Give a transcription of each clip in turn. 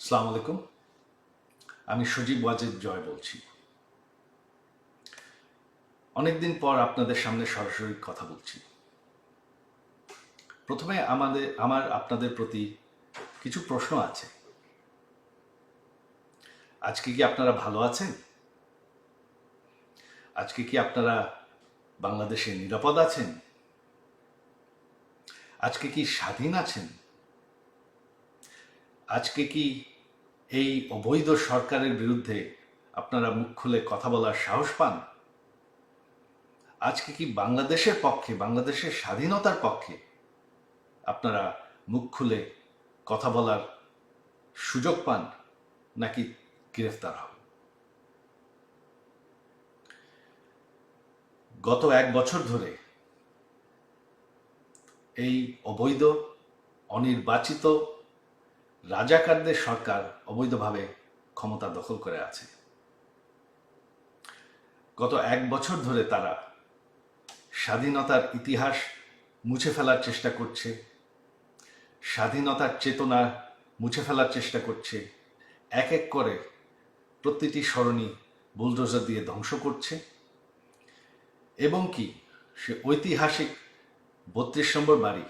আসসালামু আলাইকুম। আমি সজীব ওয়াজেদ জয় বলছি। অনেকদিন পর আপনাদের সামনে সরাসরি কথা বলছি। প্রথমে আমার আপনাদের প্রতি কিছু প্রশ্ন আছে। আজকে কি আপনারা ভালো আছেন? আজকে কি আপনারা বাংলাদেশে নিরাপদ আছেন? আজকে কি স্বাধীন আছেন? আজকে কি এই অবৈধ সরকারের বিরুদ্ধে আপনারা মুখ খুলে কথা বলার সাহস পান? আজকে কি বাংলাদেশের পক্ষে, বাংলাদেশের স্বাধীনতার পক্ষে আপনারা মুখ খুলে কথা বলার সুযোগ পান, নাকি গ্রেফতার হন? গত 1 বছর ধরে এই অবৈধ অনির্বাচিত রাজাকারদের সরকার অবৈধভাবে ক্ষমতা দখল করে আছে। গত 1 বছর ধরে তারা স্বাধীনতার ইতিহাস মুছে ফেলার চেষ্টা করছে, স্বাধীনতার চেতনা মুছে ফেলার চেষ্টা করছে, এক এক করে প্রতিটি সরণি বুলডোজার দিয়ে ধ্বংস করছে এবং কি সে ঐতিহাসিক 32 নম্বর বাড়ি,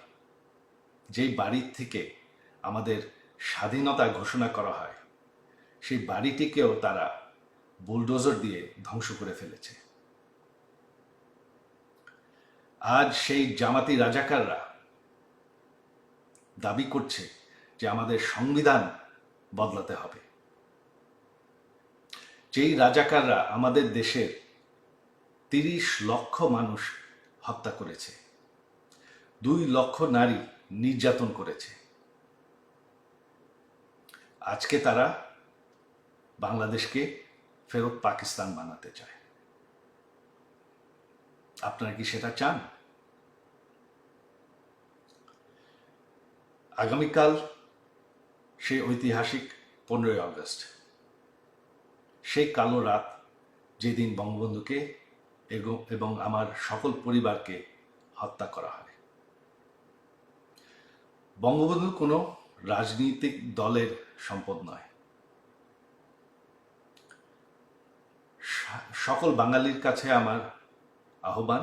যেই বাড়ির থেকে আমাদের স্বাধীনতা ঘোষণা করা হয়, সেই বাড়িটিকেও তারা বুলডোজার দিয়ে ধ্বংস করে ফেলেছে। আজ সেই জামাতি রাজাকাররা দাবি করছে যে আমাদের সংবিধান বদলাতে হবে। যেই রাজাকাররা আমাদের দেশের 30 লক্ষ মানুষ হত্যা করেছে, 2 লক্ষ নারী নির্যাতন করেছে, আজকে তারা বাংলাদেশকে ফেরত পাকিস্তান বানাতে চায়। আপনারা কি সেটা চান? আগামীকাল সেই ঐতিহাসিক 15ই আগস্ট, সেই কালো রাত, যেদিন বঙ্গবন্ধুকে এবং আমার সকল পরিবারকে হত্যা করা হয়। বঙ্গবন্ধু কোনো রাজনৈতিক দলের সম্পদ নয়। সকল বাঙালির কাছে আমার আহ্বান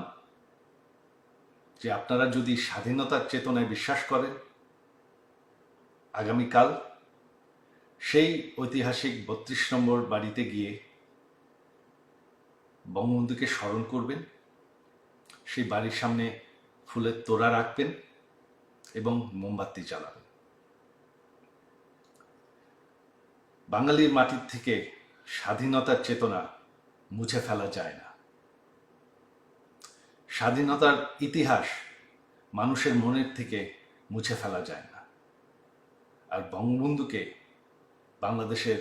যে আপনারা যদি স্বাধীনতার চেতনায় বিশ্বাস করেন, আগামীকাল সেই ঐতিহাসিক 32 নম্বর বাড়িতে গিয়ে বঙ্গবন্ধুকে স্মরণ করবেন, সেই বাড়ির সামনে ফুলের তোড়া রাখবেন এবং মোমবাতি জ্বালাবেন। বাঙালির মাটির থেকে স্বাধীনতার চেতনা মুছে ফেলা যায় না। স্বাধীনতার ইতিহাস মানুষের মনের থেকে মুছে ফেলা যায় না। আর বঙ্গবন্ধুকে বাংলাদেশের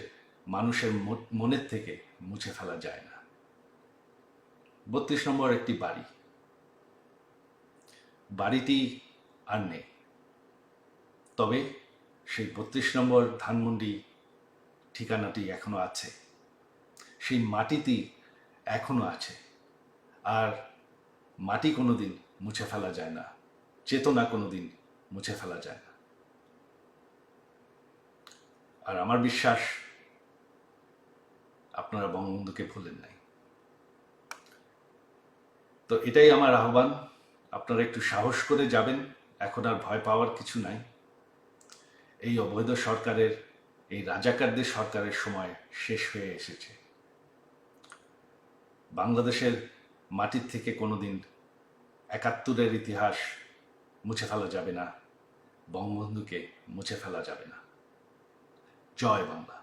মানুষের মনের থেকে মুছে ফেলা যায় না। 32 নম্বর একটি বাড়ি, বাড়িটি আর নেই, তবে সেই 32 নম্বর ধানমন্ডি ঠিকানাটি এখনো আছে, সেই মাটিটি এখনো আছে। আর মাটি কোনোদিন মুছে ফেলা যায় না, চেতনা কোনোদিন মুছে ফেলা যায় না। আর আমার বিশ্বাস আপনারা বঙ্গবন্ধুকে ভুলেন নাই। তো এটাই আমার আহ্বান, আপনারা একটু সাহস করে যাবেন। এখন আর ভয় পাওয়ার কিছু নাই। এই অবৈধ সরকারের, এই রাজাকারদের সরকারের সময় শেষ হয়ে এসেছে। বাংলাদেশের মাটির থেকে কোনোদিন 71-এর ইতিহাস মুছে ফেলা যাবে না, বঙ্গবন্ধুকে মুছে ফেলা যাবে না। জয় বাংলা।